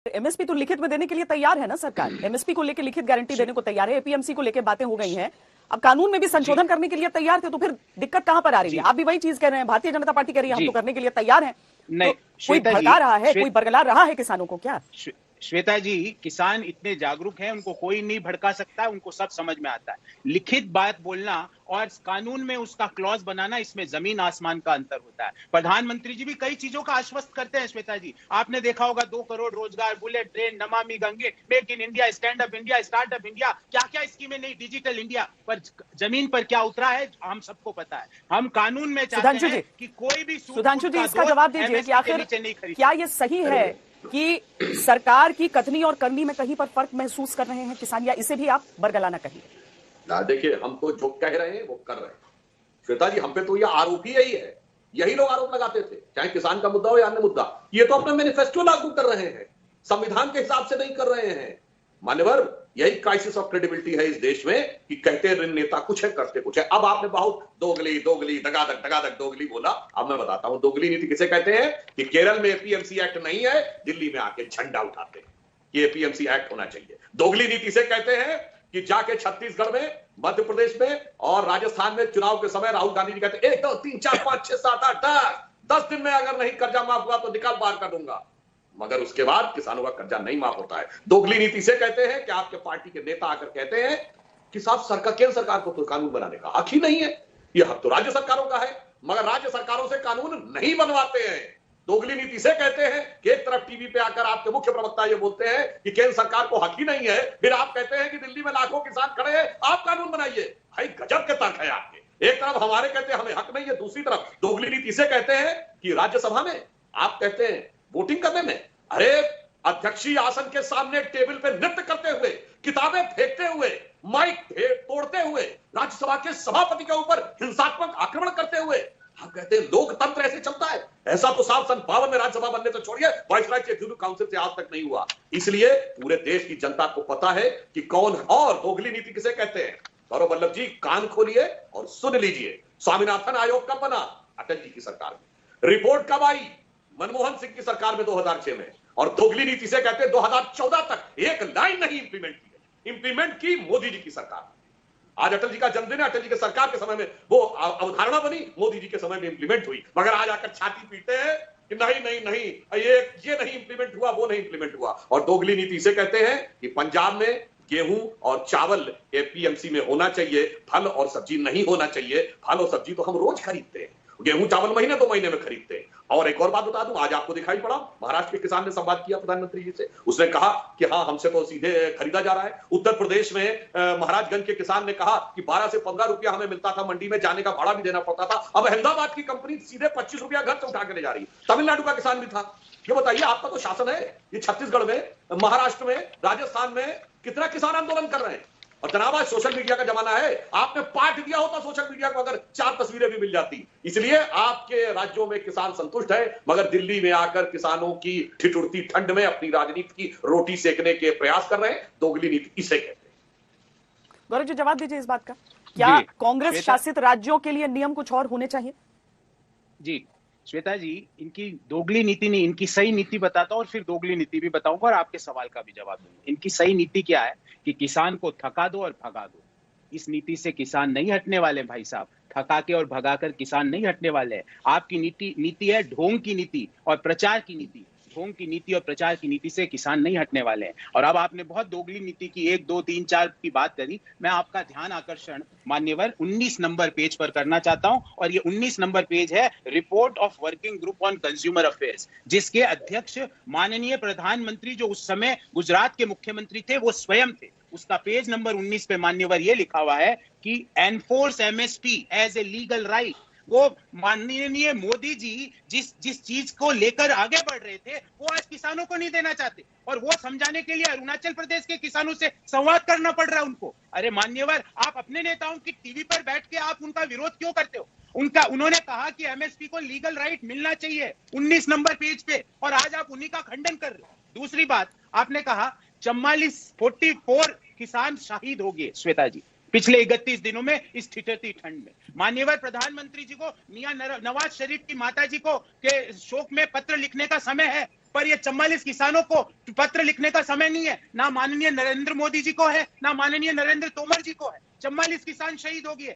MSP तो लिखित में देने के लिए तैयार है ना सरकार, एमएसपी को लेकर लिखित गारंटी देने को तैयार है, एपीएमसी को लेकर बातें हो गई हैं, अब कानून में भी संशोधन करने के लिए तैयार थे, तो फिर दिक्कत कहां पर आ रही है? आप भी वही चीज कह रहे हैं, भारतीय जनता पार्टी कह रही है हम तो करने के लिए तैयार हैं, तो कोई भड़का रहा है, कोई बरगला रहा है किसानों को क्या? श्वेता जी, किसान इतने जागरूक हैं, उनको कोई नहीं भड़का सकता, उनको सब समझ में आता है। लिखित बात बोलना और कानून में उसका क्लॉज बनाना, इसमें जमीन आसमान का अंतर होता है। प्रधानमंत्री जी भी कई चीजों का आश्वस्त करते हैं श्वेता जी, आपने देखा होगा 2 करोड़ रोजगार, bullet train, Namami Gange, make in India, stand up India, startup India, क्या क्या स्कीमें नहीं, डिजिटल इंडिया, पर जमीन पर क्या उतरा है हम सबको पता है। हम कानून में चाहते हैं कि कोई भी सुधांशु जी इसका जवाब दीजिए कि आखिर क्या ये सही है कि सरकार की कथनी और करनी में कहीं पर फर्क महसूस कर रहे हैं किसान, या इसे भी आप बरगलाना कहिए? देखिए, हम तो जो कह रहे हैं वो कर रहे हैं श्वेता जी, हम पे तो ये आरोप ही यही है, यही लोग आरोप लगाते थे, चाहे किसान का मुद्दा हो या अन्य मुद्दा, ये तो अपना मैनिफेस्टो लागू कर रहे हैं, संविधान के हिसाब से नहीं कर रहे हैं। मान्यवर, यही क्राइसिस ऑफ क्रेडिबिलिटी है इस देश में कि कहते हैं नेता कुछ है करते कुछ है। अब आपने बहुत दोगली दोगली दगादक दोगली बोला, अब मैं बताता हूं दोगली नीति किसे कहते हैं। कि केरल में एपीएमसी एक्ट नहीं है, दिल्ली में आके झंडा उठाते हैं कि एपीएमसी एक्ट होना चाहिए। दोगली नीति से कहते हैं कि जाके छत्तीसगढ़ में, मध्य प्रदेश में और राजस्थान में चुनाव के समय राहुल गांधी जी कहते 1 2 3 4 5 6 7 8 10 दिन में अगर नहीं कर्जा माफ हुआ तो निकाल बाहर कर दूंगा, मगर उसके बाद किसानों का कर्जा नहीं माफ होता है। दोगली नीति से कहते हैं कि आपके पार्टी के नेता आकर कहते हैं कि साहब सरकार, केंद्र सरकार को तो कानून बनाने का हक ही नहीं है, यह हक तो राज्य सरकारों का है, मगर राज्य सरकारों से कानून नहीं बनवाते हैं। दोगली नीति से कहते हैं कि एक तरफ टीवी पे आकर आपके मुख्य प्रवक्ता ये बोलते हैं कि केंद्र सरकार को हक ही नहीं है, फिर आप कहते हैं कि दिल्ली में लाखों किसान खड़े हैं, आप कानून बनाइए। भाई गजब के तर्क है आपके, एक तरफ हमारे कहते हैं हमें हक नहीं है, दूसरी तरफ दोगली नीति से कहते हैं कि राज्यसभा में आप कहते हैं वोटिंग करने में, अरे अध्यक्षीय आसन के सामने टेबल पे नृत्य करते हुए, किताबें फेंकते हुए, माइक तोड़ते हुए, राज्यसभा के सभापति के ऊपर हिंसात्मक आक्रमण करते हुए आप कहते हैं लोकतंत्र ऐसे चलता है? ऐसा तो साल 52 में राज्यसभा बनने तो छोड़िए, वाइसराय के एग्जीक्यूटिव काउंसिल से आज तक नहीं हुआ। इसलिए पूरे देश की जनता को पता है कि कौन, और दोगली नीति किसे कहते हैं। गौरव वल्लभ जी कान खोलिए और सुन लीजिए, स्वामीनाथन आयोग कब बना? अटल जी की सरकार में। रिपोर्ट कब आई? मनमोहन सिंह की सरकार में 2006 में। और दोगली नीति से कहते हैं 2014 तक एक लाइन नहीं इंप्लीमेंट की, इंप्लीमेंट की मोदी जी की सरकार। आज अटल जी का जन्मदिन है, अटल जी के सरकार के समय में वो अवधारणा बनी, मोदी जी के समय में इंप्लीमेंट हुई, मगर आज आकर छाती पीटते हैं कि नहीं नहीं नहीं ये नहीं इंप्लीमेंट हुआ, वो नहीं इंप्लीमेंट हुआ। और दोगली नीति से कहते हैं कि पंजाब में गेहूं और चावल एपीएमसी में होना चाहिए, फल और सब्जी नहीं होना चाहिए। फल और सब्जी तो हम रोज खरीदते हैं, गेहूं चावल महीने 2 महीने में खरीदते हैं। और एक और बात बता दूं, आज आपको दिखाई पड़ा महाराष्ट्र के किसान ने संवाद किया प्रधानमंत्री जी से, उसने कहा कि हाँ हमसे तो सीधे खरीदा जा रहा है। उत्तर प्रदेश में महाराजगंज के किसान ने कहा कि 12 से 15 रुपया हमें मिलता था, मंडी में जाने का भाड़ा भी देना पड़ता था, अब अहमदाबाद की कंपनी सीधे 25 रुपया घर से उठा के ले जा रही है। तमिलनाडु का किसान भी था। ये बताइए, आपका तो शासन है, ये छत्तीसगढ़ में, महाराष्ट्र में, राजस्थान में कितना किसान आंदोलन कर रहे हैं। और जनाब आज सोशल मीडिया का जमाना है, आपने पाठ दिया होता सोशल मीडिया को अगर 4 तस्वीरें भी मिल जाती। इसलिए आपके राज्यों में किसान संतुष्ट है, मगर दिल्ली में आकर किसानों की ठिठुरती ठंड में अपनी राजनीति की रोटी सेकने के प्रयास कर रहे हैं। दोगली नीति इसे कहते हैं। गौरव जी जवाब दीजिए इस बात का, क्या कांग्रेस शासित राज्यों के लिए नियम कुछ और होने चाहिए? जी श्वेता जी, इनकी दोगली नीति नहीं, इनकी सही नीति बताता हूं और फिर दोगली नीति भी बताऊंगा और आपके सवाल का भी जवाब दूंगा। इनकी सही नीति क्या है कि किसान को थका दो और भगा दो। इस नीति से किसान नहीं हटने वाले भाई साहब, थका के और भगाकर किसान नहीं हटने वाले हैं। आपकी नीति है ढोंग की नीति और प्रचार की नीति। ढोंग की नीति और प्रचार की नीति से किसान नहीं हटने वाले हैं। और अब आपने बहुत दोगली नीति की 1 2 3 4 की बात करी, मैं आपका ध्यान आकर्षण मान्यवर 19 नंबर पेज पर करना चाहता हूं। और ये 19 नंबर पेज है report of working group on consumer affairs, जिसके अध्यक्ष माननीय प्रधानमंत्री जो उस समय गुजरात के मुख्यमंत्री थे वो स्वयं थे। उसका पेज नंबर 19 पे मान्यवर ये लिखा हुआ है कि enforce MSP as a legal right. वो माननीय मोदी जी जिस चीज को लेकर आगे बढ़ रहे थे वो आज किसानों को नहीं देना चाहते, और वो समझाने के लिए अरुणाचल प्रदेश के किसानों से संवाद करना पड़ रहा है उनको। अरे मान्यवर, आप अपने नेताओं की टीवी पर बैठ के आप उनका विरोध क्यों करते हो? उन्होंने कहा कि एमएसपी को लीगल राइट मिलना चाहिए 19 नंबर पेज पे, और आज आप उन्हीं का खंडन कर रहे हो। दूसरी बात, आपने कहा 44 किसान शहीद हो गए श्वेता जी पिछले 31 दिनों में इस ठिठुरती ठंड में। माननीय प्रधानमंत्री जी को मियां नवाज शरीफ की माता जी को के शोक में पत्र लिखने का समय है। पर ये 44 किसानों को पत्र लिखने का समय नहीं है। ना माननीय नरेंद्र मोदी जी को है, ना माननीय नरेंद्र तोमर जी को है। 44 किसान शहीद हो गए।